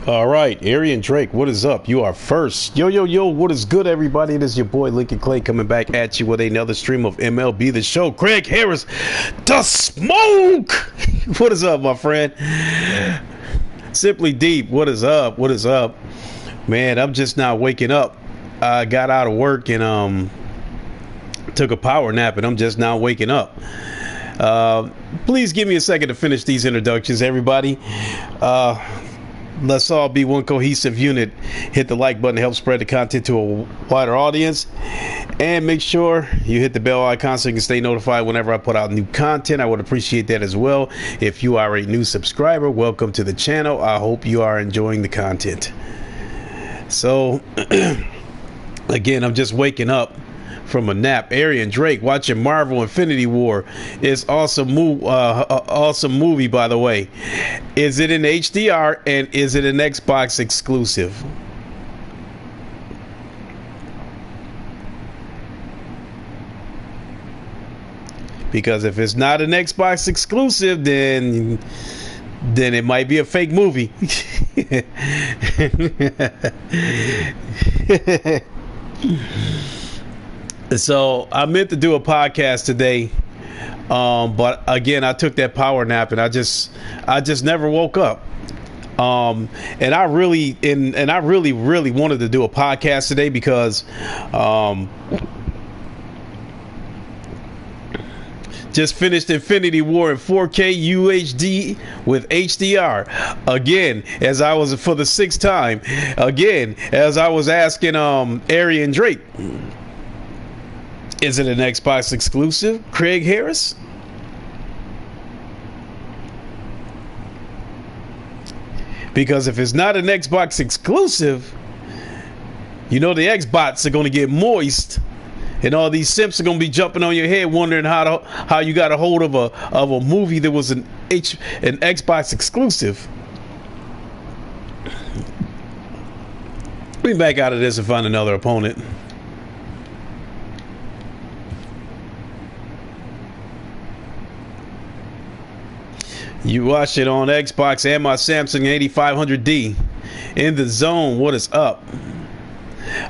All right, Arian Drake, what is up? You are first. Yo, what is good, everybody? It is your boy Lincoln Clay coming back at you with another stream of MLB The Show. Craig Harris, the smoke. What is up, my friend? Simply Deep, what is up? What is up? Man, I'm just now waking up. I got out of work and took a power nap, and I'm just now waking up. Please give me a second to finish these introductions, everybody. Let's all be one cohesive unit. Hit the like button to help spread the content to a wider audience. And make sure you hit the bell icon so you can stay notified whenever I put out new content. I would appreciate that as well. If you are a new subscriber, welcome to the channel. I hope you are enjoying the content. So, again, I'm just waking up from a nap. Arian Drake watching Marvel Infinity War. It's awesome movie, by the way. Is it in HDR and is it an Xbox exclusive? Because if it's not an Xbox exclusive, then it might be a fake movie. So I meant to do a podcast today, but again, I took that power nap and I just never woke up. And I really wanted to do a podcast today because just finished Infinity War in 4K UHD with HDR. Again, as I was for the sixth time, as I was asking Arian Drake, is it an Xbox exclusive, Craig Harris? Because if it's not an Xbox exclusive, you know the Xbots are going to get moist, and all these simps are going to be jumping on your head, wondering how you got a hold of a movie that was an Xbox exclusive. Let me back out of this and find another opponent. You watch it on Xbox and my Samsung 8500D. In the zone, what is up?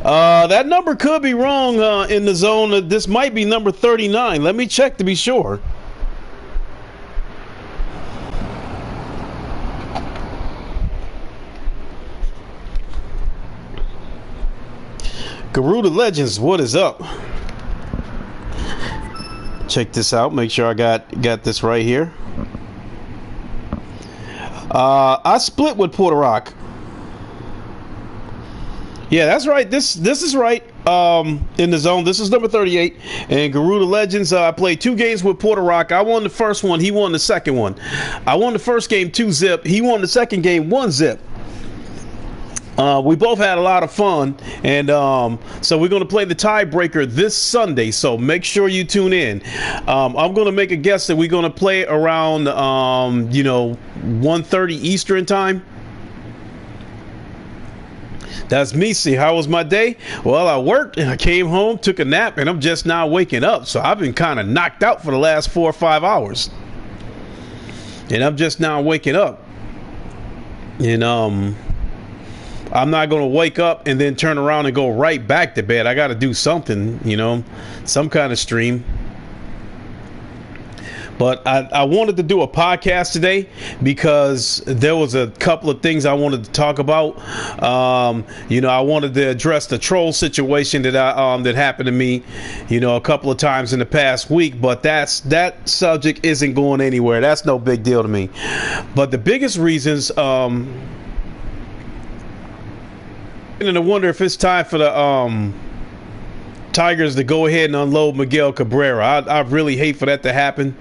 That number could be wrong in the zone. This might be number 39. Let me check to be sure. Garuda Legends, what is up? Check this out. Make sure I got this right here. I split with Puerto Rock. Yeah, that's right. This is right. In the zone. This is number 38. And Garuda Legends, I played 2 games with Puerto Rock. I won the first one. He won the second one. I won the first game 2-zip. He won the second game 1-zip. We both had a lot of fun, and so we're going to play the tiebreaker this Sunday, so make sure you tune in. I'm going to make a guess that we're going to play around 1:30 Eastern time. That's me. See, how was my day? Well, I worked and I came home, took a nap, and I'm just now waking up. So I've been kind of knocked out for the last 4 or 5 hours, and I'm just now waking up. And I'm not going to wake up and then turn around and go right back to bed. I got to do something, some kind of stream. But I wanted to do a podcast today because there was a couple of things I wanted to talk about. I wanted to address the troll situation that happened to me, a couple of times in the past week. But that subject isn't going anywhere. That's no big deal to me. But the biggest reasons, and I wonder if it's time for the Tigers to go ahead and unload Miguel Cabrera. I really hate for that to happen.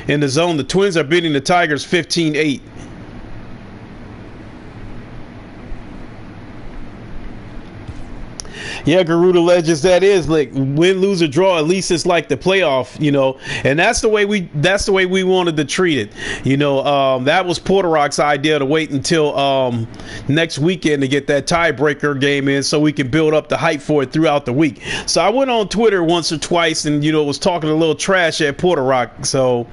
In the zone, the Twins are beating the Tigers 15-8. Yeah, Garuda Legends, that is like win, lose, or draw. At least it's like the playoff, you know, and that's the way we wanted to treat it. You know, that was Porter Rock's idea to wait until next weekend to get that tiebreaker game in, so we can build up the hype for it throughout the week. So I went on Twitter once or twice, and was talking a little trash at Porter Rock. So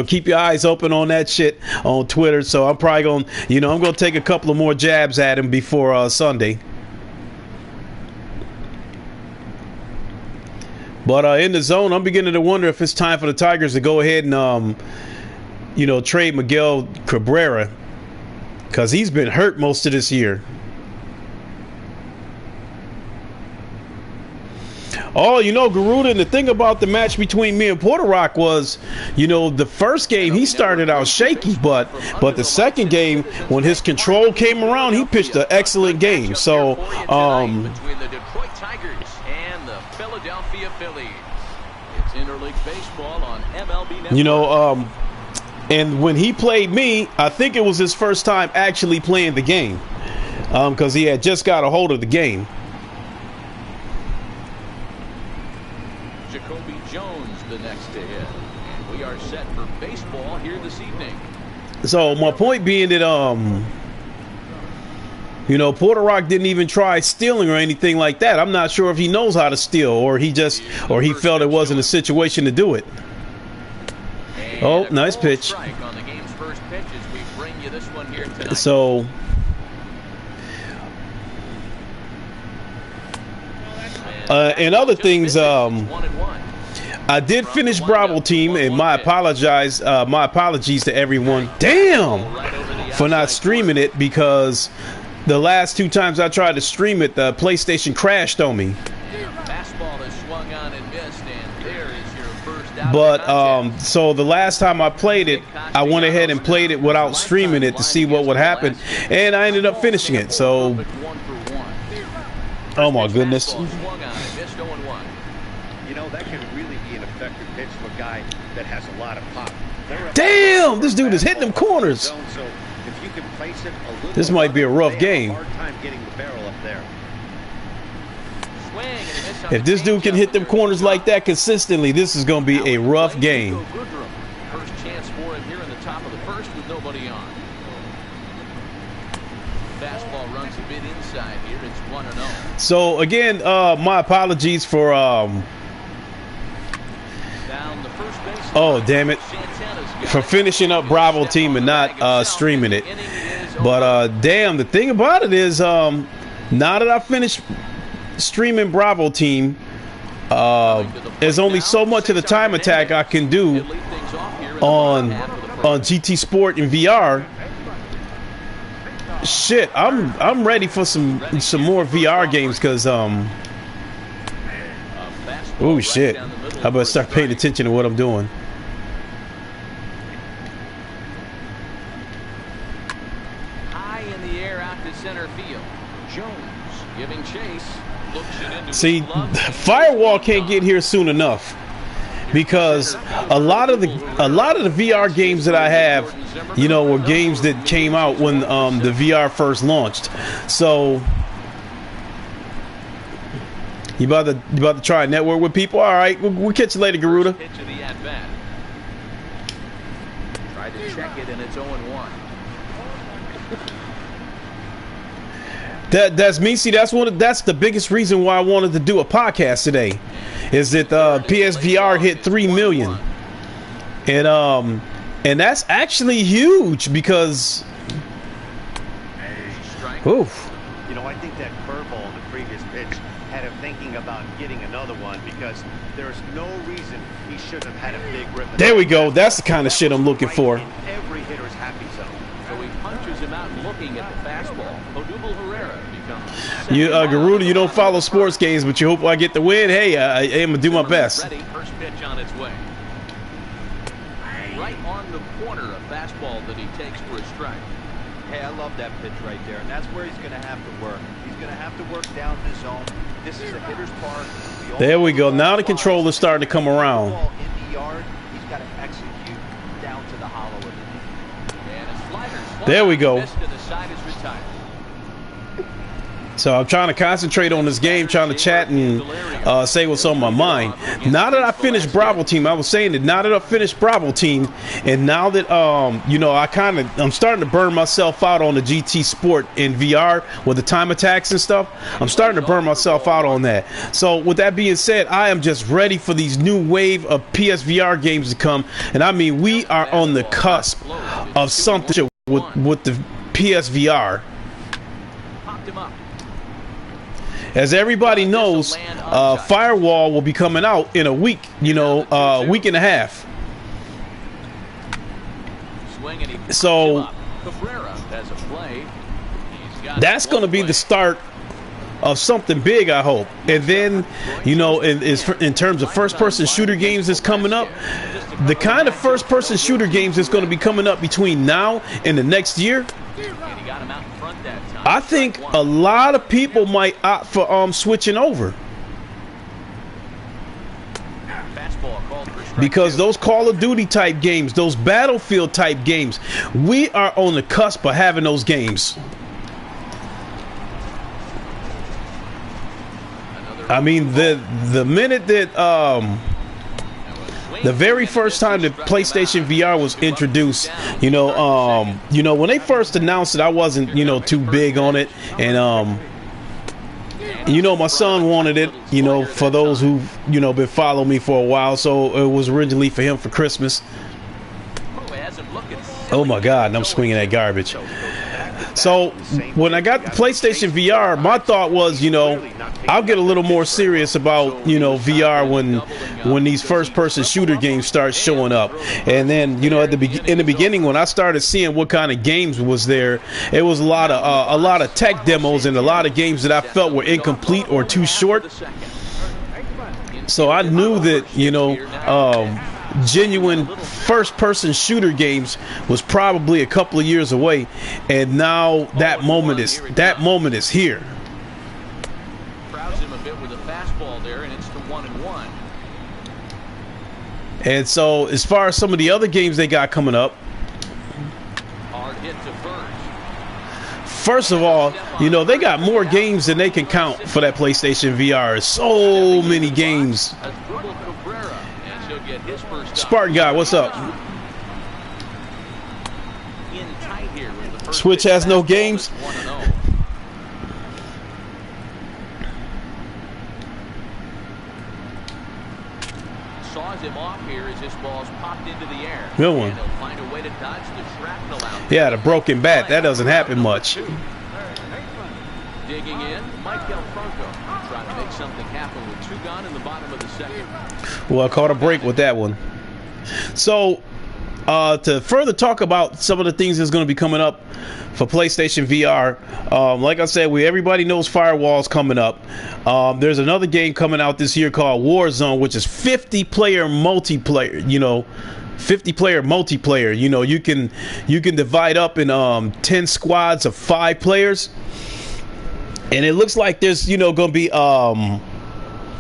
keep your eyes open on that shit on Twitter. So I'm probably gonna, I'm gonna take a couple of more jabs at him before Sunday. But in the zone, I'm beginning to wonder if it's time for the Tigers to go ahead and, trade Miguel Cabrera, because he's been hurt most of this year. Oh, Garuda, and the thing about the match between me and Porter Rock was, the first game he started out shaky, but the second game, when his control came around, he pitched an excellent game. So, between the Detroit Tigers and the Philadelphia Phillies, it's interleague baseball on MLB Network. And when he played me, I think it was his first time actually playing the game, because he had just got a hold of the game. The next to hit, and we are set for baseball here this evening. So my point being that Porter Rock didn't even try stealing or anything like that. I'm not sure if he knows how to steal, or he felt it wasn't a situation to do it. Oh, nice pitch. On the game's first pitch as we bring you this one here tonight. So and other things, I did finish Bravo Team, and my apologies to everyone. Damn, for not streaming it, because the last two times I tried to stream it, the PlayStation crashed on me. But so the last time I played it, I went ahead and played it without streaming it to see what would happen, and I ended up finishing it. So, oh my goodness. That could really be an effective pitch to a guy that has a lot of pop. Damn, this dude is hitting them corners. This might be a rough game. If this dude can hit them corners like that consistently, this is going to be a rough game. First chance for him here in the top of the first with nobody on. Fastball runs a bit inside here. It's 1-0. So again, my apologies for oh, damn it, for finishing up Bravo Team and not streaming it. But damn, the thing about it is, now that I finished streaming Bravo Team, there's only so much of the time attack I can do on GT Sport and VR. Shit, I'm ready for some more VR games, because oh shit, I better start paying attention to what I'm doing. High in the air out to center field. Jones giving chase. See, Firewall can't get here soon enough, because a lot of the VR games that I have, were games that came out when the VR first launched. So you about to try and network with people? All right, we'll catch you later, Garuda. Tried to check it, and it's 0-1. That's me. See, that's the biggest reason why I wanted to do a podcast today, is that PSVR hit 3 million, and that's actually huge, because oof. I think that curveball in the previous pitch had him thinking about getting another one, because there's no reason he shouldn't have had a big rip. There we go. That's the kind of shit I'm looking for. Every hitter's happy zone. So he punches him out looking at the fastball. Odubel Herrera becomes Garuda, you don't follow sports games, but you hope I get the win. Hey, I am gonna do my best. Ready. First pitch on its way. Right on the corner, a fastball that he takes for a strike. Hey, I love that pitch right there, and that's where he's going to have to work. He's going to have to work down the zone. This is a hitter's park. There we go. Now the controller's starting to come around. In the yard, he's got to execute down to the hollow of the knee. There we go. So I'm trying to concentrate on this game, trying to chat and say what's on my mind. Now that I finished Bravo Team, I was saying that now that I finished Bravo Team, and now that you know, I'm starting to burn myself out on the GT Sport in VR with the time attacks and stuff. I'm starting to burn myself out on that. So with that being said, I am just ready for these new wave of PSVR games to come, and I mean we are on the cusp of something with the PSVR. As everybody knows, Firewall will be coming out in a week, you know, week and a half. So that's going to be the start of something big, I hope. And then, you know, in terms of first-person shooter games that's coming up, the kind of first-person shooter games that's going to be coming up between now and the next year, I think a lot of people might opt for switching over, because those Call of Duty type games, those Battlefield type games, we are on the cusp of having those games. I mean, the minute that the very first time that PlayStation VR was introduced, you know, when they first announced it, I wasn't, you know, too big on it, and you know, my son wanted it, you know, for those who, you know, been following me for a while, so it was originally for him for Christmas. Oh my God, and I'm swinging that garbage. So when I got the PlayStation VR, my thought was, you know, I'll get a little more serious about, you know, VR when these first-person shooter games start showing up. And then, you know, in the beginning, when I started seeing what kind of games was there, it was a lot of tech demos and a lot of games that I felt were incomplete or too short. So I knew that, you know, genuine first-person shooter games was probably a couple of years away, and now that moment is here. And so, as far as some of the other games they got coming up, first of all, you know, they got more games than they can count for that PlayStation VR. So many games. Spartan guy, what's up? Switch has no games. Saws him off here as this ball's popped into the air. Good one. Yeah, the broken bat. That doesn't happen much. Digging in, Mike Del Franco trying to make something happen with 2 gone in the bottom of the second. Well, I caught a break with that one. So, to further talk about some of the things that's going to be coming up for PlayStation VR, like I said, everybody knows Firewall's coming up. There's another game coming out this year called Warzone, which is 50-player multiplayer. You know, 50-player multiplayer. You know, you can divide up in 10 squads of 5 players, and it looks like there's, you know, going to be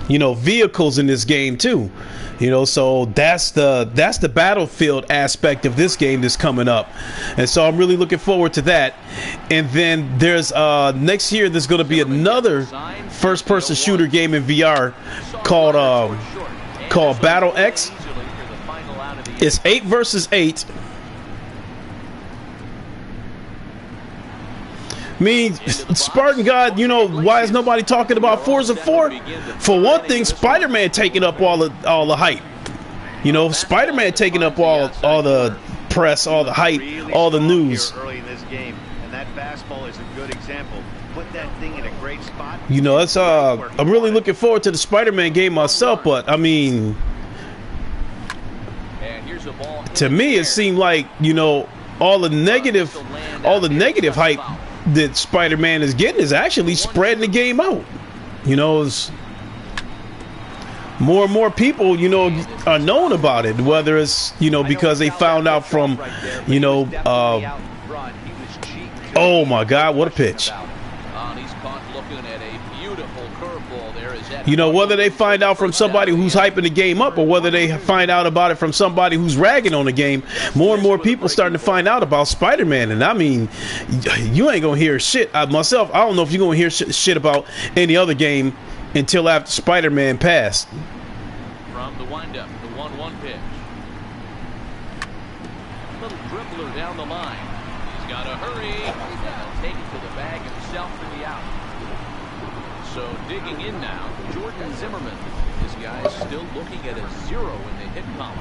you know, vehicles in this game too. You know, so that's the Battlefield aspect of this game that's coming up, and so I'm really looking forward to that. And then there's next year there's going to be another first-person shooter game in VR called Battle X. It's 8 versus 8. I mean, Spartan God, you know, why is nobody talking about Forza 4? For one thing, Spider-Man taking up all the hype. You know, Spider-Man taking up all the press, all the hype, all the news. Early in this game, and that fastball is a good example. Put that thing in a great spot. You know, it's I'm really looking forward to the Spider-Man game myself, but I mean, to me, it seemed like, you know, all the negative hype that Spider-Man is getting is actually spreading the game out. You know, it's more and more people, you know, are known about it, whether it's, you know, because they found out from, you know, oh my God, what a pitch. You know, whether they find out from somebody who's hyping the game up or whether they find out about it from somebody who's ragging on the game, more and more people starting to find out about Spider-Man. And I mean, you ain't gonna hear shit. Myself, I don't know if you're gonna hear shit about any other game until after Spider-Man passed. From the windup, the 1-1 pitch. Little dribbler down the line. He's got to hurry. He's got to take it to the bag himself for the out. So digging in now, Jordan Zimmerman. This guy's still looking at a 0 in the hit column.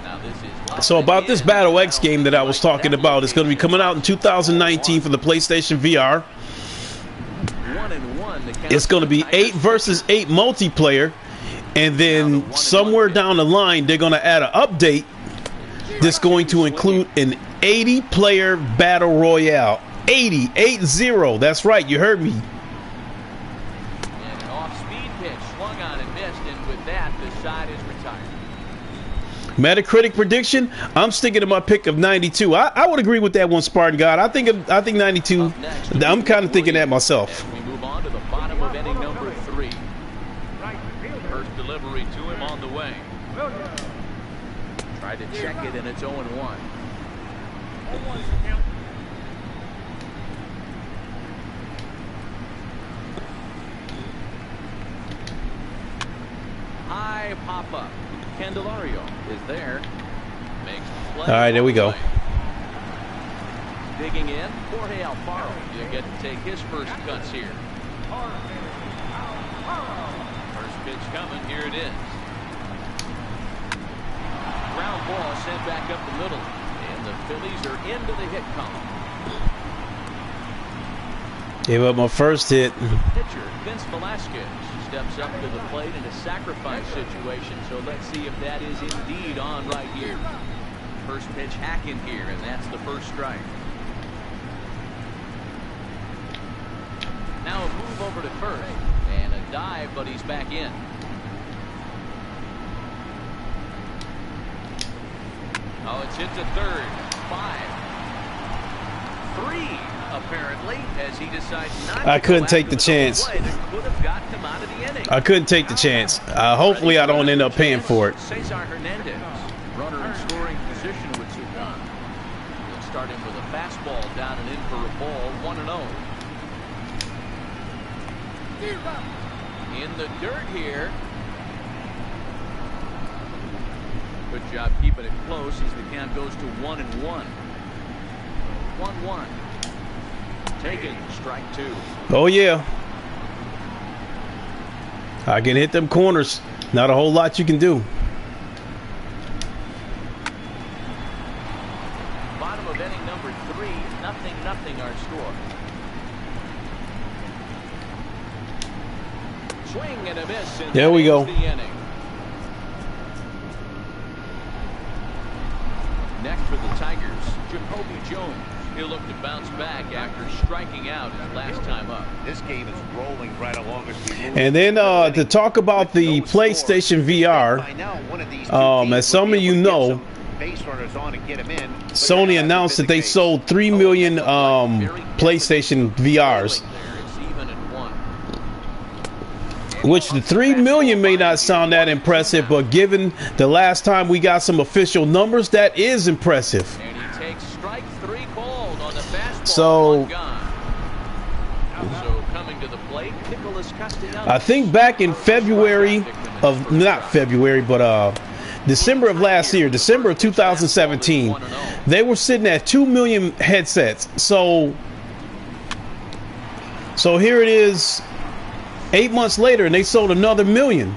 Now this is so about this Battle X game that I was talking about, it's going to be coming out in 2019 for the PlayStation VR. 1-1. It's going to be 8 versus 8 multiplayer, and then somewhere down the line they're going to add an update that's going to include an 80-player battle royale. 80. That's right, you heard me. And an off-speed pitch swung on and missed, and with that, the side is retired. Metacritic prediction, I'm sticking to my pick of 92. I would agree with that one, Spartan God. I think 92. I'm kind of thinking that myself. As we move on to the bottom of inning number 3. First delivery to him on the way. Tried to check it, and it's 0-1. High pop-up. Candelario is there. Makes the play. All right, there we go. Digging in, Jorge Alfaro. He'll get to take his first cuts here. First pitch coming. Here it is. Ground ball sent back up the middle. And the Phillies are into the hit column. Gave up my first hit. Pitcher Vince Velasquez steps up to the plate in a sacrifice situation. So let's see if that is indeed on right here. First pitch hack in here, and that's the first strike. Now a move over to first, and a dive, but he's back in. Oh, it's hit to third. 5. 3, apparently, as he decides not I to couldn't go take after the chance. play that could have gotten him out of the inning. I couldn't take the chance. Hopefully I don't end up paying for it. Cesar Hernandez, runner in scoring position with 2 runs. He'll start him with a fastball down and in for a ball, 1-0. In the dirt here. Good job keeping it close as the count goes to 1-1. 1-1. Taken, strike 2. Oh yeah, I can hit them corners. Not a whole lot you can do. Bottom of inning number 3, 0-0 our score. Swing and a miss. And there we go. the inning. Next for the Tigers, Jacoby Jones. He'll look to bounce back after striking out his last time up. This game is rolling right along as we move. And then to talk about the PlayStation VR, as some of you know, Sony announced that they sold 3 million PlayStation VRs. Which the 3 million may not sound that impressive, but given the last time we got some official numbers, that is impressive. And he takes strike 3 called on the fastball. So coming to the plate, Nicholas Castellanos. I think back in February of, not February, but December of last year, December of 2017, they were sitting at 2 million headsets. So here it is. 8 months later, and they sold another 1 million.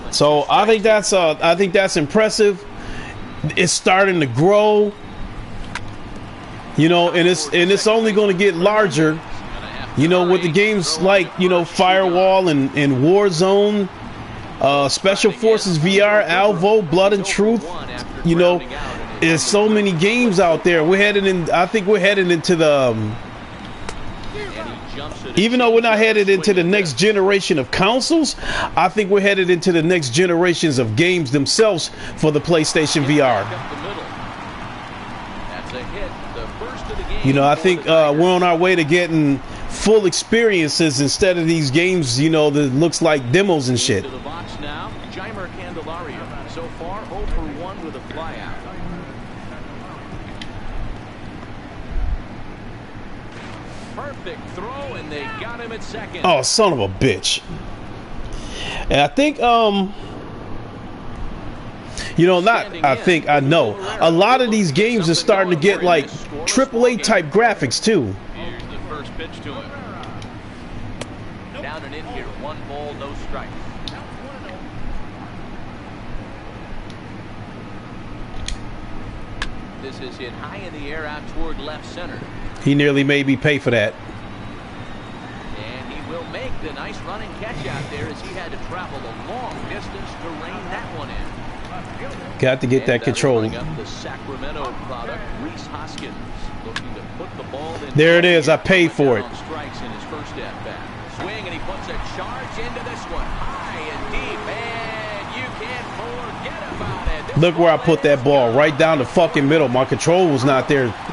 So I think that's impressive. It's starting to grow, you know, and it's only going to get larger, you know, with the games like, you know, Firewall and Warzone, Special Forces VR, Alvo, Blood and Truth. You know, there's so many games out there. I think we're headed into the even though we're not headed into the next generation of consoles, I think we're headed into the next generations of games themselves for the PlayStation VR. That's a hit, the first of the game. You know, I think we're on our way to getting full experiences instead of these games, you know, that looks like demos and shit. Into the box now, Jeimer Candelario. So far, 0 for 1 with a flyout. Perfect throw, and they got him at second. Oh, son of a bitch. And I think, you know, I know. A lot of these games are starting to get like AAA type graphics too. Here's the first pitch to him. Down and in here, 1 ball, no strikes. This is hit high in the air out toward left center. He nearly made me pay for that. And he will make the nice running catch out there as he had to travel a long distance to rein that one in. Got to get that control. Up the Sacramento product, Reese Hoskins, looking to put the ball in. There it is. I paid for it. Strikes in his first at bat. Swing, and he puts a charge into this one, high and deep, and you can't forget about it. This Look where I put that ball, right down the fucking middle. My control was not there. Shifted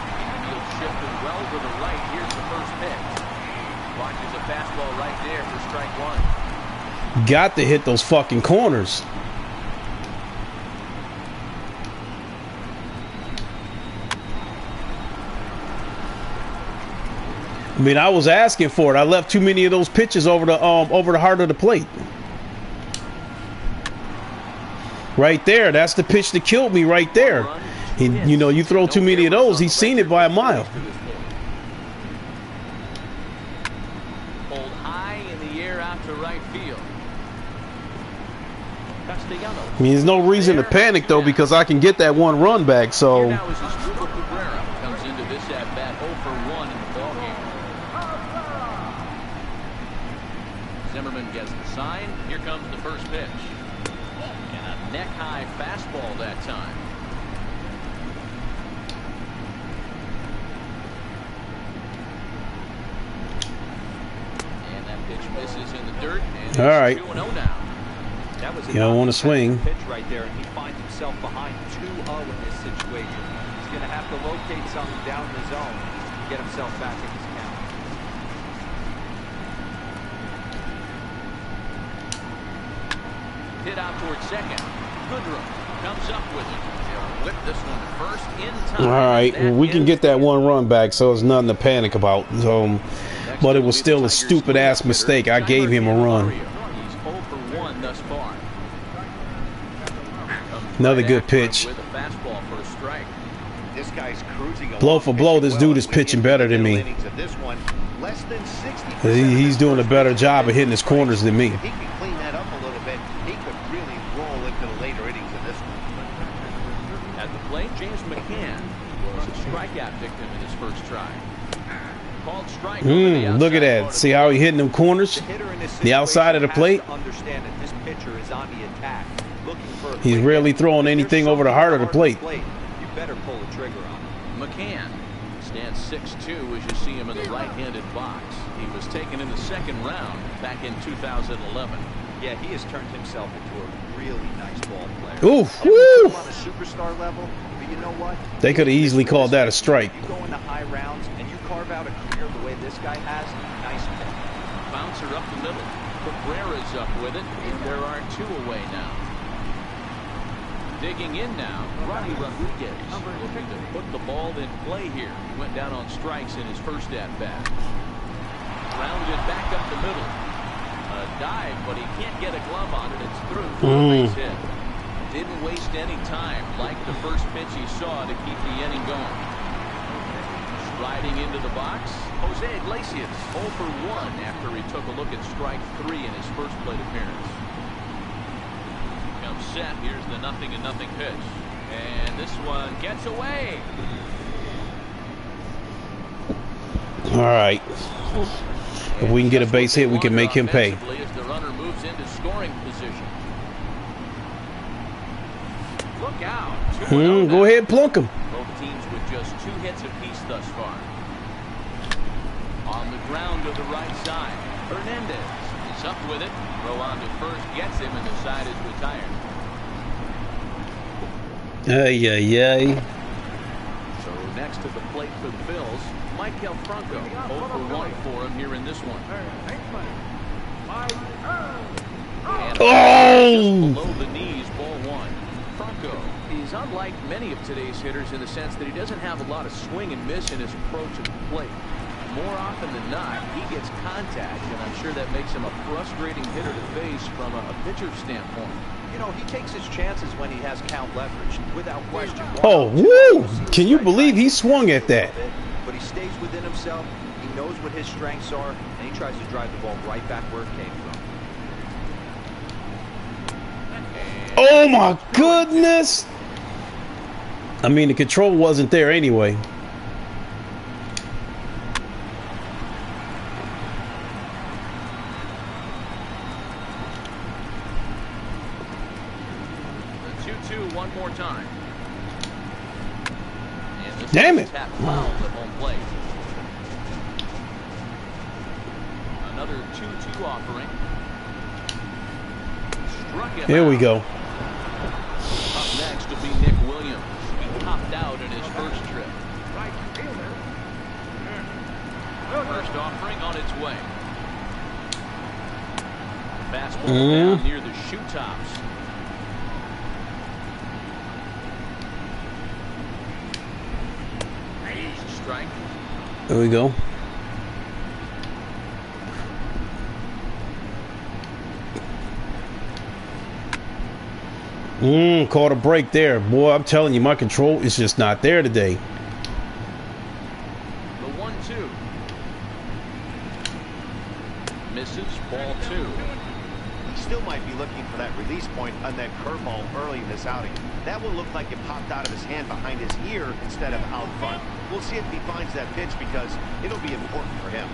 well to the right. Here's the first pitch. Watches a fastball right there for strike 1. Got to hit those fucking corners. I mean, I was asking for it. I left too many of those pitches over the heart of the plate. Right there. That's the pitch that killed me right there. And, you know, you throw too many of those, he's seen it by a mile. Pulled high in the air out to right field. I mean, there's no reason to panic, though, because I can get that 1 run back, so. Now is Cabrera comes into this at bat 0 for 1 in the ballgame. Zimmerman gets the sign. Here comes the first pitch. And a neck-high fastball that time. And that pitch misses in the dirt. And all right. 2-0 now. That was you don't want to swing. Pitch right there, and he finds himself behind 2-0 in this situation. He's going to have to locate something down the zone to get himself back in his count. Hit out towards second. Goodrum comes up with it. He'll whip this one first in time. All right, well, we can get that 1 run back, so it's nothing to panic about. But it was still a stupid ass mistake. I gave him a run. He's 0 for 1 thus far. Another good pitch. With a fastball for a strike. This guy's cruising Blow for blow, this dude is pitching better than me. He's doing a better job of hitting his corners than me. If he can clean that up a little bit, he could really roll into the later innings in this one. At the plate, James McCann was a strikeout victim in his first try. Called strike. Look at that. See how he hitting them corners? The outside of the plate? Understand that this pitcher is on the attack, looking for. He's rarely throwing anything over the heart of the plate. You better pull the trigger on him. McCann stands 6'2" as you see him in the right-handed box. He was taken in the second round back in 2011. Yeah, he has turned himself into a really nice ball player. Oof, woo! On a superstar level, but you know what? They could have easily called that a strike. You go into high rounds and you carve out a career the way this guy has. Nice pick. Bouncer up the middle. Cabrera's up with it, and there are 2 away now. Digging in now, Ronnie Rodriguez looking to put the ball in play here. He went down on strikes in his first at-bat. Rounded back up the middle. A dive, but he can't get a glove on it. It's through for a base hit. Didn't waste any time, like the first pitch he saw, to keep the inning going. Striding into the box, Jose Iglesias 0 for 1 after he took a look at strike 3 in his first plate appearance. Comes set. Here's the 0-0 pitch. And this one gets away. All right. If we can get a base hit, we can make him pay. As the runner moves into scoring position. Look out. Go ahead, plunk him. Both teams with just 2 hits apiece thus far. On the ground to the right side. Hernandez is up with it. Throw on to first, gets him, and the side is retired. Ay, ay, ay. So next to the plate for the Bills, Michael Franco. 0 for 1 for him here in this one. And Oh! below the knees, ball 1. Franco is unlike many of today's hitters in the sense that he doesn't have a lot of swing and miss in his approach at the plate. More often than not, he gets contact, and I'm sure that makes him a frustrating hitter to face from a pitcher's standpoint. You know, he takes his chances when he has count leverage, without question. Oh, woo! Can you believe he swung at that? But he stays within himself. He knows what his strengths are, and he tries to drive the ball right back where it came from. Oh my goodness! I mean, the control wasn't there anyway. One more time. Damn it! Fouled at home plate. Another 2-2 offering. Struck him Here out. we go. Up next will be Nick Williams. He topped out in his first trip. First offering on its way. Fastball down near the shoe tops. Strike. There we go. Caught a break there. Boy, I'm telling you, my control is just not there today. The 1-2. Misses, ball 2. He still might be looking for that release point on that curveball early in this outing. That will look like it popped out of his hand behind his ear instead of out front. We'll see if he finds that pitch because it'll be important for him.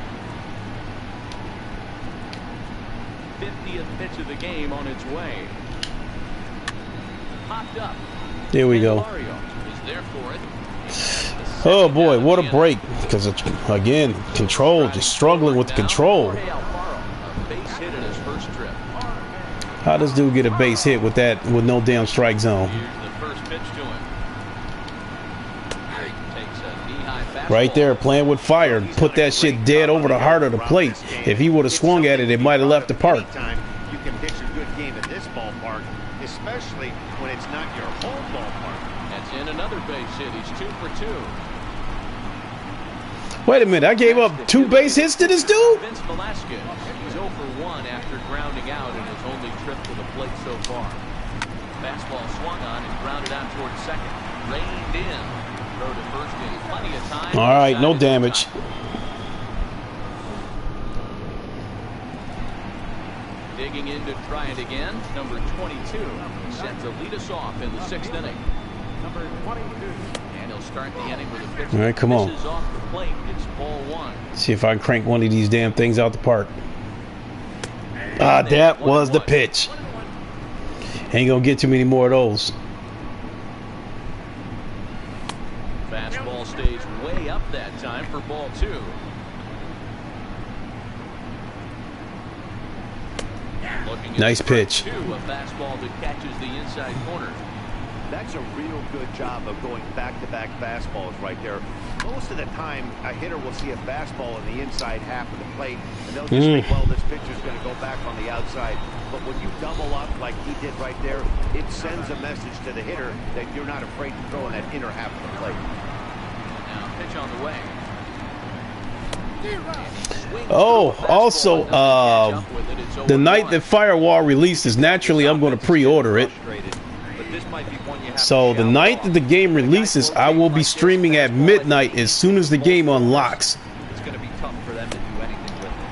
50th pitch of the game on its way. Popped up. There we go. Is there for it. Oh boy, what a break. Because, again, control, just struggling with the control. A base hit in his first trip. How does dude get a base hit with that, with no damn strike zone? Here's the first pitch to him. Takes a knee-high fastball. Right there, playing with fire. Put that shit dead over the heart of the plate. If he would have swung at it, it might have left the park. Anytime you can pitch a good game at this ballpark, especially when it's not your home ballpark. That's in another base hit. He's 2 for 2. Wait a minute, I gave up 2 base hits to this dude? Vince Velasquez. He's 0 for 1 after grounding out in his only trip to the plate so far. Fastball swung on and grounded out towards second. Reined in. Throw to first in plenty of time. All right, no damage. Digging in to try it again. Number 22. Set to lead us off in the 6th inning. Number 22. And he'll start the inning with a pitch. All right, come on. Misses off the plate. It's ball 1. See if I can crank one of these damn things out the park. Ah, that was the pitch. Ain't gonna get too many more of those. Fastball stays way up that time for ball 2. Looking at Nice the pitch. 2, a fastball that catches the inside corner. That's a real good job of going back-to-back fastballs right there. Most of the time, a hitter will see a fastball in the inside half of the plate, and they'll just think, well, this pitcher's going to go back on the outside. But when you double up like he did right there, it sends a message to the hitter that you're not afraid to throw in that inner half of the plate. Now, pitch on the way. Oh, also, the night that Firewall releases, naturally I'm going to pre-order it. So the night that the game releases, I will be streaming at midnight as soon as the game unlocks.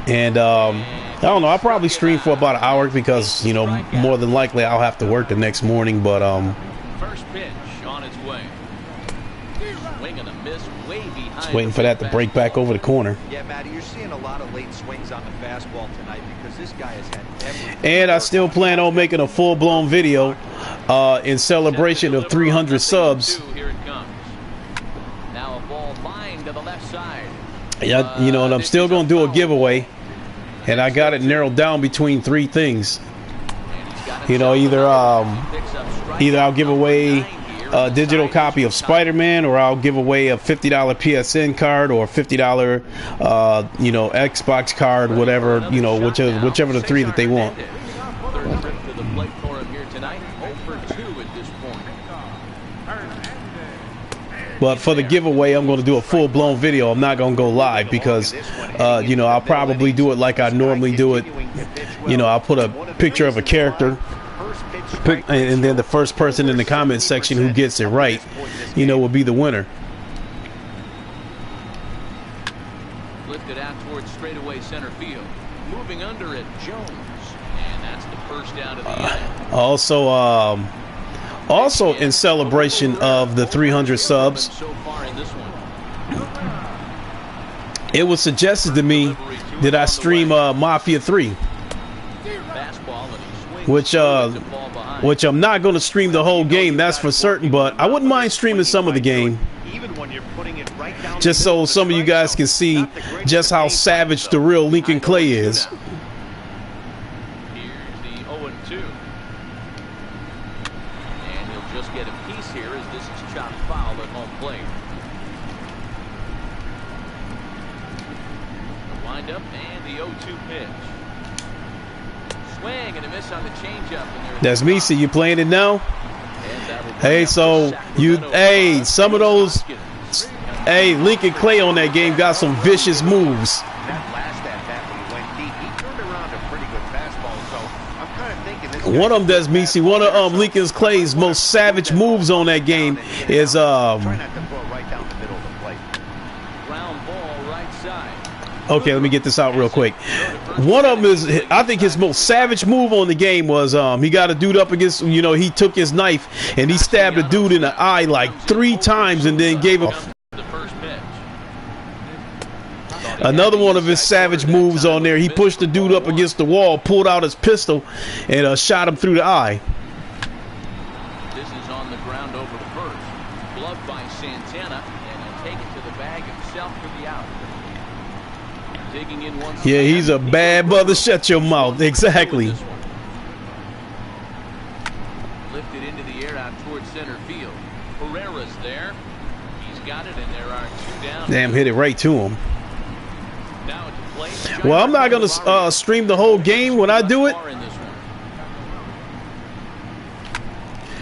And I don't know, I'll probably stream for about an hour because, you know, more than likely I'll have to work the next morning. But first pitch on its way. Swing and a miss way behind. just waiting for that to break back over the corner. Yeah, Matty, you're seeing a lot of late swings on the fastball tonight because this guy has had everything. And I still plan on making a full-blown video in celebration of 300 subs. Here it comes. Now a ball lined to the left side. Yeah, you know, and I'm still going to do a giveaway. And I got it narrowed down between 3 things. You know, either I'll give away a digital copy of Spider-Man, or I'll give away a $50 PSN card or a $50 you know, Xbox card, whatever, you know, whichever the three that they want. Third trip to the plate for him here tonight. 0 for 2 at this point. But for the giveaway, I'm going to do a full-blown video. I'm not going to go live because, you know, I'll probably do it like I normally do it. You know, I'll put a picture of a character, and then the first person in the comment section who gets it right, you know, will be the winner. Lifted out towards straightaway center field. Moving under it, Jones. And that's the first out of the inning. Also in celebration of the 300 subs, it was suggested to me that I stream Mafia 3, which I'm not going to stream the whole game, that's for certain, but I wouldn't mind streaming some of the game, just so some of you guys can see just how savage the real Lincoln Clay is. Get a piece here as this is chopped foul at home plate. The windup and the 0-2 pitch. Swing and a miss on the changeup. That's me. See you playing it now. Hey, so you, hey, some of those, hey, Lincoln Clay on that game got some vicious moves. One of them does me see. One of Lincoln Clay's most savage moves on that game is okay, let me get this out real quick. One of them is, I think his most savage move on the game was he got a dude up against, you know, he took his knife and he stabbed a dude in the eye like 3 times and then gave him another one of his savage moves on there. He pushed the dude up against the wall, pulled out his pistol, and shot him through the eye. This is on the ground over the first. Gloved by Santana, and he'll take it to the bag himself for the out. Digging in once. Yeah, he's a bad mother. Shut your mouth. Exactly. Lifted into the air out towards center field. Pereira's there. He's got it, and there are 2 down. Damn, hit it right to him. Well, I'm not going to stream the whole game when I do it,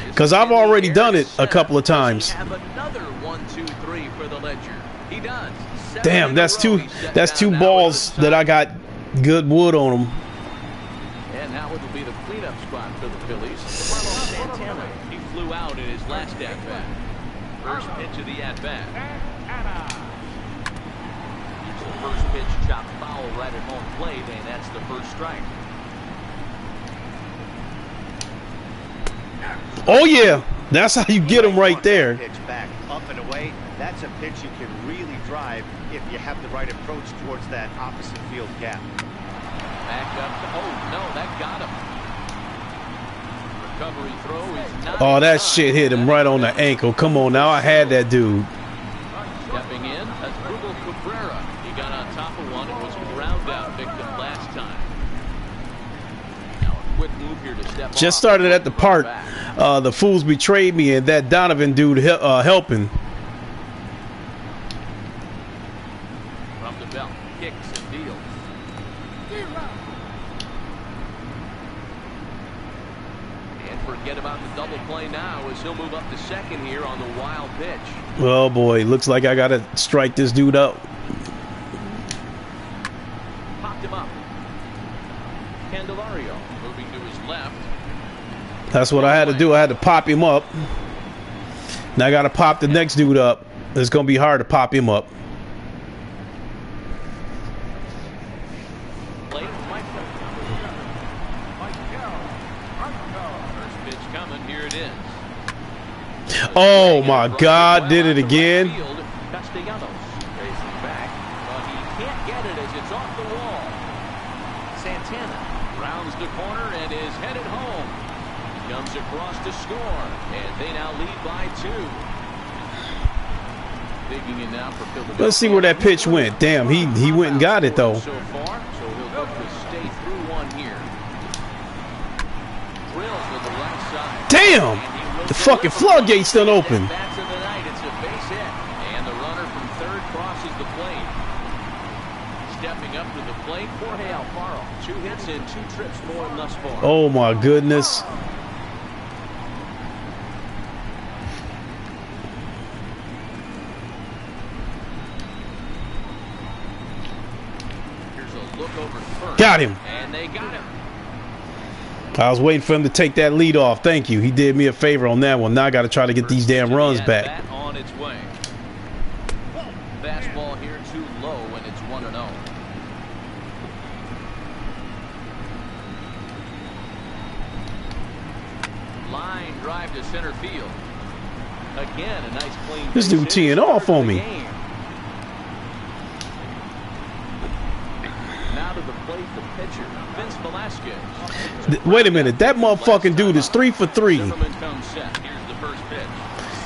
because I've already done it a couple of times. Damn, that's two balls that I got good wood on them. And now it will be the cleanup spot for the Phillies. Santana, he flew out in his last at-bat. First pitch of the at-bat. First pitch chopped foul right at home plate, and that's the first strike. Oh yeah, that's how you get him right there. Pitch back up and away. That's a pitch you can really drive if you have the right approach towards that opposite field gap. Back up. Oh no, that got him. Recovery throw is not. Oh, that shit hit him right on the ankle. Come on now, I had that dude. Stepping in, that's Ruben Cabrera. He got on top of one and was a ground out victim last time. Now a quick move here to step Just off. started at the part, the fools betrayed me, and that Donovan dude helping. From the belt, kicks and deals. And forget about the double play now as he'll move up to second here on the wild pitch. Oh boy, looks like I gotta strike this dude out. Popped him up. Candelario moving to his left. That's what I had to do. I had to pop him up. Now I gotta pop the next dude up. It's gonna be hard to pop him up. Oh my God, did it again. Castellanos racing back, but he can't get it as it's off the wall. Santana rounds the corner and is headed home. Comes across to score, and they now lead by 2. Digging in now for Philadelphia. Let's see where that pitch went. Damn, he went and got it though. So far, so he'll look to stay through one here. Drills with the right side. Damn. The fucking floodgate's still open. Bats of the night. It's a base hit, and the runner from third crosses the plate. Stepping up to the plate, Jorge Alfaro. 2 hits and 2 trips for him thus far. Oh my goodness. Here's a look over first. Got him. And they got him. I was waiting for him to take that lead off. Thank you. He did me a favor on that one. Now I got to try to get these damn runs back. On its way. Fastball here too low, and it's 1-0. Line drive to center field. Again, a nice clean. This dude teeing off on me. Now to the plate, the pitcher, Vince Velasquez. Wait a minute. That motherfucking dude is 3 for 3. Zimmerman comes set. Here's the first pitch.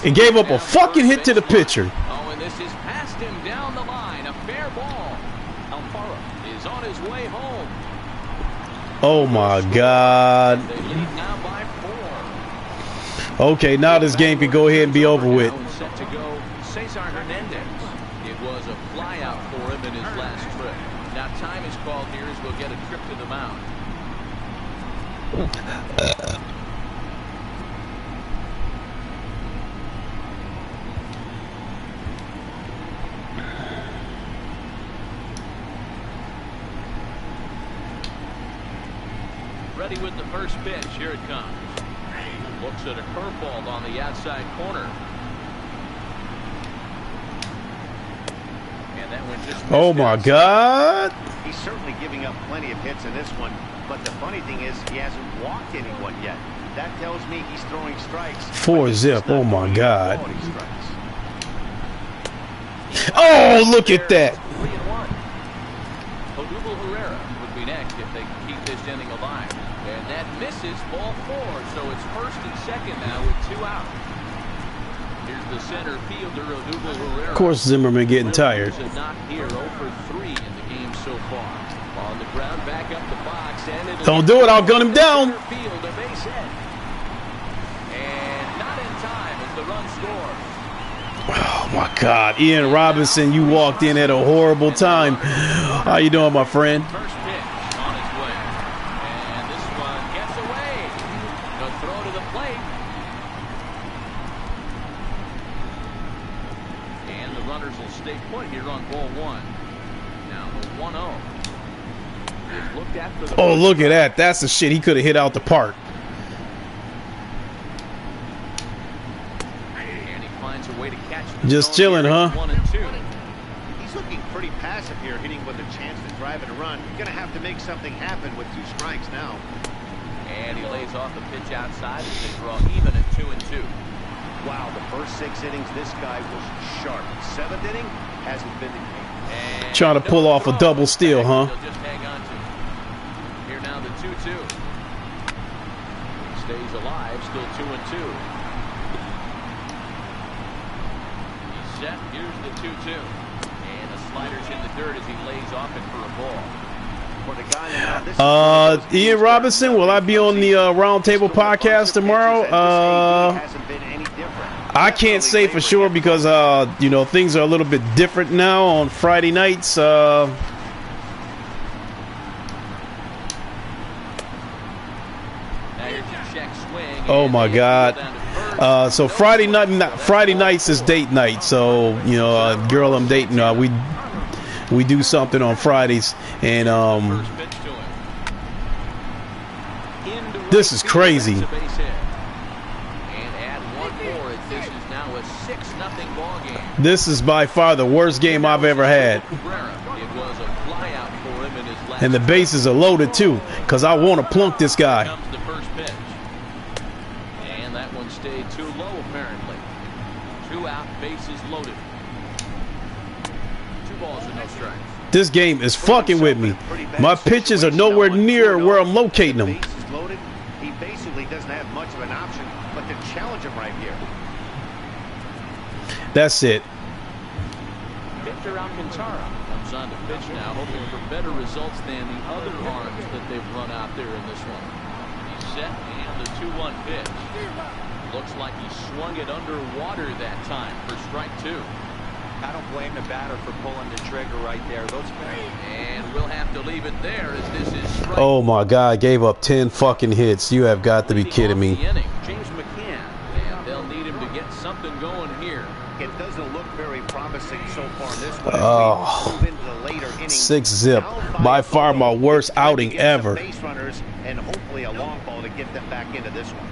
And gave up a fucking hit to the pitcher. Oh, and this is past him down the line. A fair ball. Alfaro is on his way home. Oh my God. They lead now by 4. Okay, now this game can go ahead and be over with. Set to go, Cesar Hernandez. It was a flyout for him in his last trip. Now time is called here as we'll get a trip to the mound. Ready with the first pitch. Here it comes. Looks at a curveball on the outside corner. And that one just missed. Oh my God. He's certainly giving up plenty of hits in this one, but the funny thing is he hasn't walked anyone yet. That tells me he's throwing strikes. 4-zip. Oh my God. Quality strikes. Oh, look at that. 3-1. Odubel Herrera would be next if they can keep this inning alive. And that misses, ball 4. So it's first and second now with 2 out. Here's the center fielder, Odubel Herrera. Of course, Zimmerman getting tired. A knock here, 0 for 3 in the game so far. On the ground, back up the box, and Don't do it. I'll gun him down. Field, a base hit. And not in time as the run scores. Oh my God, Ian Robinson, you walked in at a horrible time. How you doing, my friend? First pitch on its way. And this one gets away. The throw to the plate. And the runners will stay put here on ball 1. Now the 1-0 is looked at for the Oh, look at that. That's the shit he could have hit out the park. And he finds a way to catch the Just zone chilling, here. huh? 1 and 2. He's looking pretty passive here, hitting with a chance to drive it a run. You're going to have to make something happen with 2 strikes now. And he lays off the pitch outside as they draw even at 2 and 2. Wow, the first 6 innings, this guy was sharp. 7th inning hasn't been the case. And Trying to pull off a double steal, huh? He'll just hang on to. Here now the 2-2. He stays alive, still 2 and 2. He's set. Here's the 2-2. And the slider's in the dirt as he lays off it for a ball. For the guy now, this is Ian Robinson, will I be on the Roundtable podcast tomorrow? hasn't been any different. I can't say for sure because, you know, things are a little bit different now on Friday nights. Oh my God. So Friday nights is date night. So, you know, girl I'm dating, we do something on Fridays, and this is crazy. This is by far the worst game I've ever had. And the bases are loaded too, because I want to plunk this guy. And that one stayed too low apparently. 2 out, bases loaded. 2 balls and no strikes. This game is fucking with me. My pitches are nowhere near where I'm locating them. Bases loaded. He basically doesn't have much of an option but to challenge him right here. That's it. Victor Alcantara comes on to pitch now, hoping for better results than the other arms that they've run out there in this one. Set and the 2-1 pitch. Looks like he swung it underwater that time for strike 2. I don't blame the batter for pulling the trigger right there. And we'll have to leave it there as this is strike. Oh my God, gave up 10 fucking hits. You have got to be kidding me. James McCann, and they'll need him to get something going here. It doesn't look very promising so far in this one. Oh, Move into the later innings. 6-zip. By far my worst outing ever. Base runners and hopefully a long ball to get them back into this one.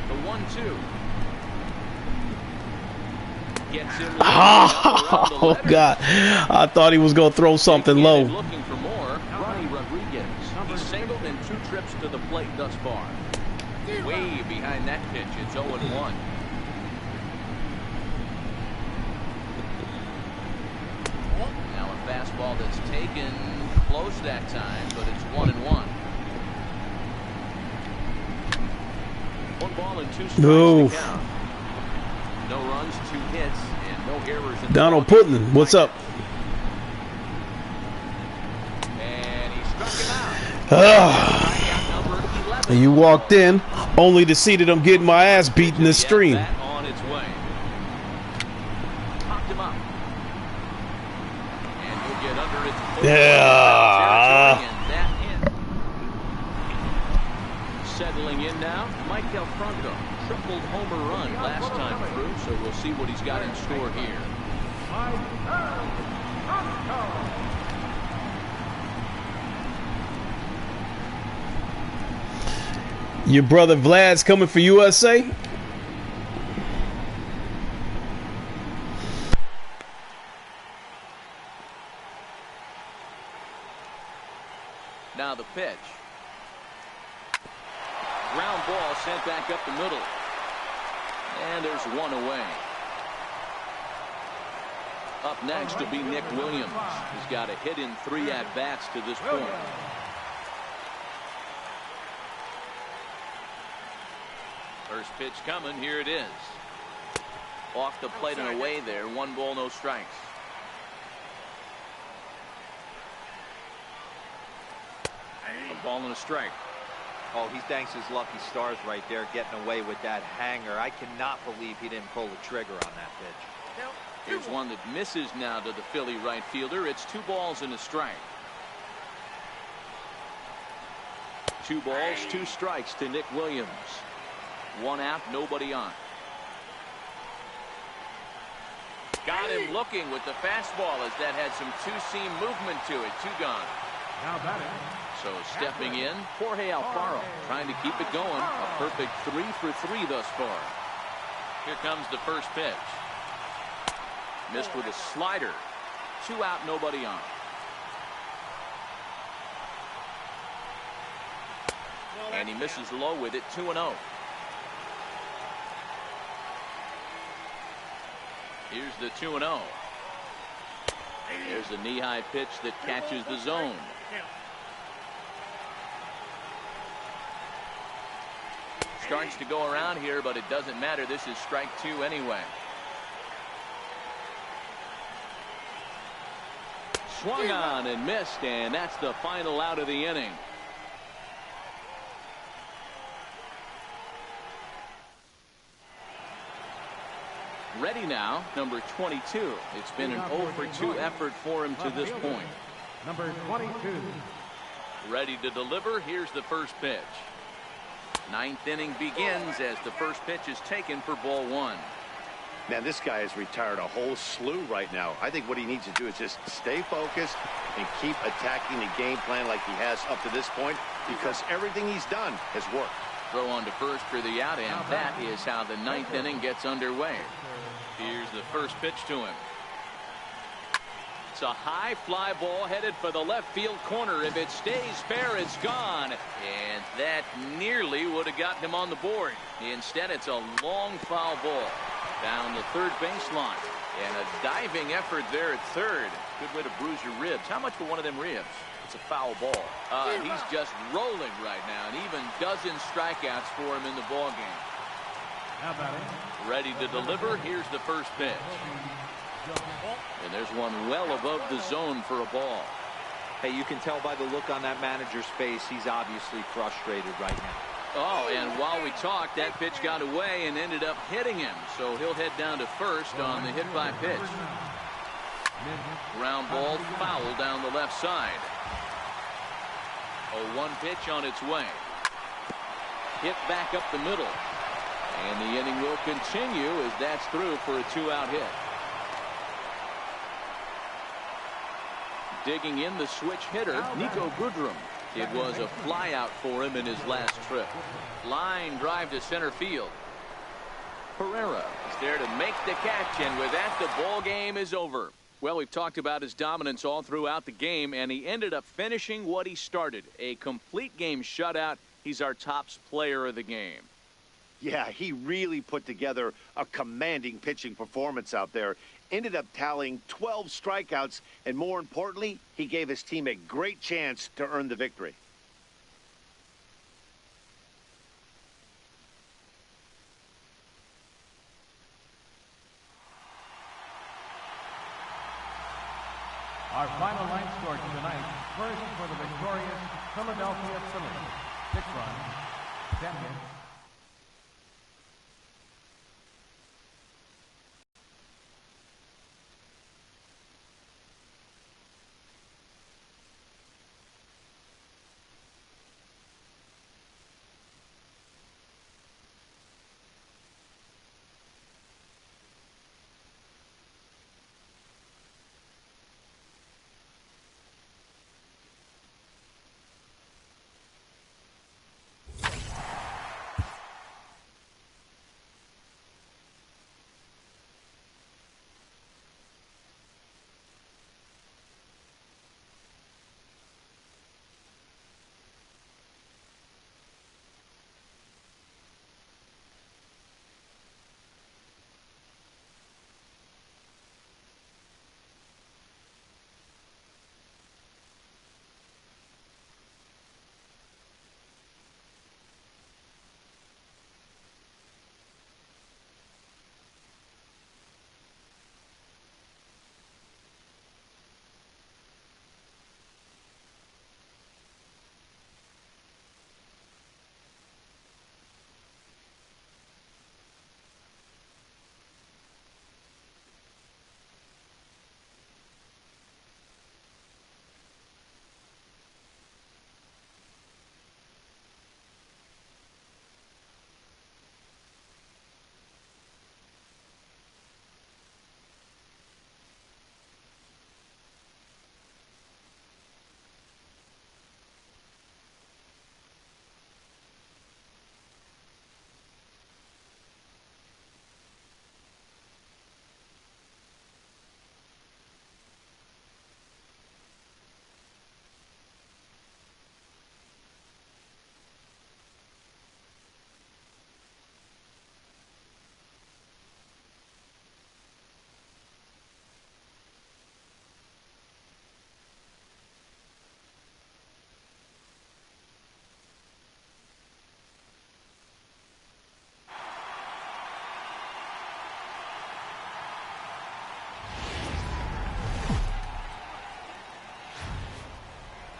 The 1-2. Gets him Oh God, I thought he was gonna throw something low. Looking for more. Ronnie Rodriguez. He's singled in 2 trips to the plate thus far. Way behind that pitch. It's 0-1. Now a fastball that's taken close that time, but it's 1-1. 1 ball and 2 strikes to count. No runs, 2 hits, and no errors. Donald Putnam, what's up? And he struck him out. You walked in only to see that I'm getting my ass beat in the stream. On its way. Popped him up. And he'll get under its Yeah. Settling in now, Michael Franco. Tripled homer run last time through, so we'll see what he's got in store here. Your brother Vlad's coming for USA? Now the pitch. Ground ball sent back up the middle. And there's 1 away. Up next will be Nick Williams. He's got a hit in 3 at-bats to this point. First pitch coming. Here it is. Off the plate and away there. 1 ball, no strikes. A ball and a strike. Oh, he thanks his lucky stars right there, getting away with that hanger. I cannot believe he didn't pull the trigger on that pitch. Here's one that misses now to the Philly right fielder. It's 2 balls and a strike. 2 balls, 2 strikes to Nick Williams. 1 out, nobody on. Got him looking with the fastball as that had some 2-seam movement to it. 2 gone. Now batting. So stepping in, Jorge Alfaro trying to keep it going. A perfect 3 for 3 thus far. Here comes the first pitch. Missed with a slider. 2 out, nobody on. And he misses low with it. 2-0. Here's the 2-0. There's a knee-high pitch that catches the zone. Starts to go around here, but it doesn't matter. This is strike 2 anyway. Swung on and missed, and that's the final out of the inning. Ready now, number 22. It's been an 0 for 2 effort for him to this point. Number 22. Ready to deliver. Here's the first pitch. 9th inning begins as the first pitch is taken for ball 1. Man, this guy has retired a whole slew right now. I think what he needs to do is just stay focused and keep attacking the game plan like he has up to this point, because everything he's done has worked. Throw on to first for the out, and that is how the 9th inning gets underway. Here's the first pitch to him. It's a high fly ball headed for the left field corner. If it stays fair, it's gone. And that nearly would have gotten him on the board. Instead, it's a long foul ball down the third baseline. And a diving effort there at third. Good way to bruise your ribs. How much for one of them ribs? It's a foul ball. He's just rolling right now, and even dozen strikeouts for him in the ball game. How about it? Ready to deliver. Here's the first pitch. And there's one well above the zone for a ball. Hey, you can tell by the look on that manager's face, he's obviously frustrated right now. Oh, and while we talked, that pitch got away and ended up hitting him. So he'll head down to first on the hit by pitch. Ground ball foul down the left side. 0-1 pitch on its way. Hit back up the middle. And the inning will continue as that's through for a 2-out hit. Digging in the switch hitter, Nico Goodrum. It was a flyout for him in his last trip. Line drive to center field. Pereira is there to make the catch, and with that, the ball game is over. Well, we've talked about his dominance all throughout the game, and he ended up finishing what he started. A complete game shutout. He's our top player of the game. Yeah, he really put together a commanding pitching performance out there. Ended up tallying 12 strikeouts, and more importantly, he gave his team a great chance to earn the victory. Our final line score tonight, first for the victorious Philadelphia Phillies. 6 runs, 10 hits.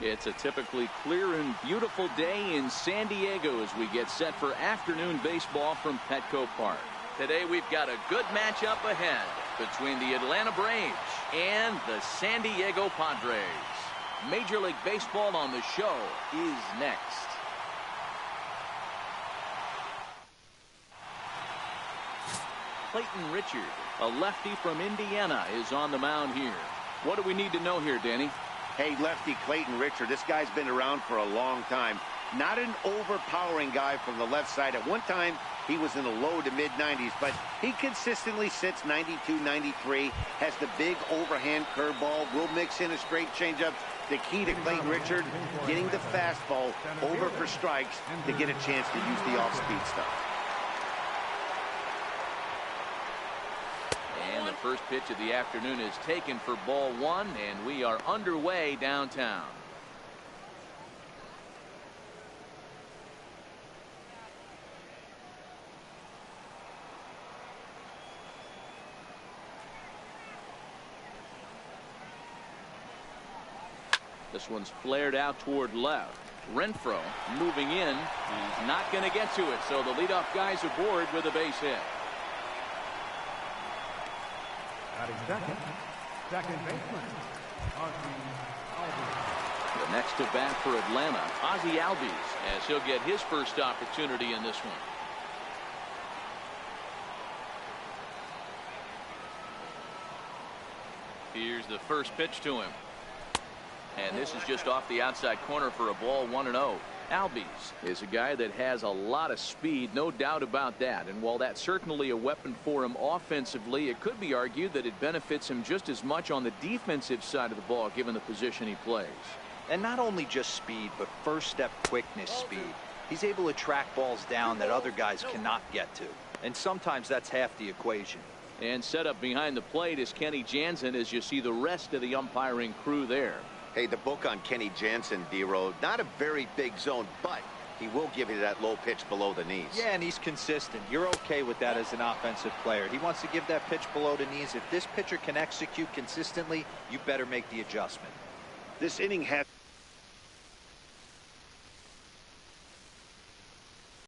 It's a typically clear and beautiful day in San Diego as we get set for afternoon baseball from Petco Park. Today we've got a good matchup ahead between the Atlanta Braves and the San Diego Padres. Major League Baseball on the Show is next. Clayton Richard, a lefty from Indiana, is on the mound here. What do we need to know here, Danny? Hey, lefty Clayton Richard, this guy's been around for a long time. Not an overpowering guy from the left side. At one time, he was in the low to mid-90s, but he consistently sits 92, 93, has the big overhand curveball, will mix in a straight changeup. The key to Clayton Richard, getting the fastball over for strikes to get a chance to use the off-speed stuff. And the first pitch of the afternoon is taken for ball one, and we are underway downtown. This one's flared out toward left. Renfroe moving in. He's not going to get to it, so the leadoff guy's aboard with a base hit. Batting second baseman, Ozzie Albies. The next to bat for Atlanta, Ozzie Albies, as he'll get his first opportunity in this one. Here's the first pitch to him. And this is just off the outside corner for a ball, 1-0. Albies is a guy that has a lot of speed, no doubt about that. And while that's certainly a weapon for him offensively, it could be argued that it benefits him just as much on the defensive side of the ball, given the position he plays. And not only just speed, but first step quickness speed. He's able to track balls down that other guys cannot get to. And sometimes that's half the equation. And set up behind the plate is Kenny Jansen, as you see the rest of the umpiring crew there. Hey, the book on Kenny Jansen, D-Road, not a very big zone, but he will give you that low pitch below the knees. Yeah, and he's consistent. You're okay with that as an offensive player. He wants to give that pitch below the knees. If this pitcher can execute consistently, you better make the adjustment. This inning has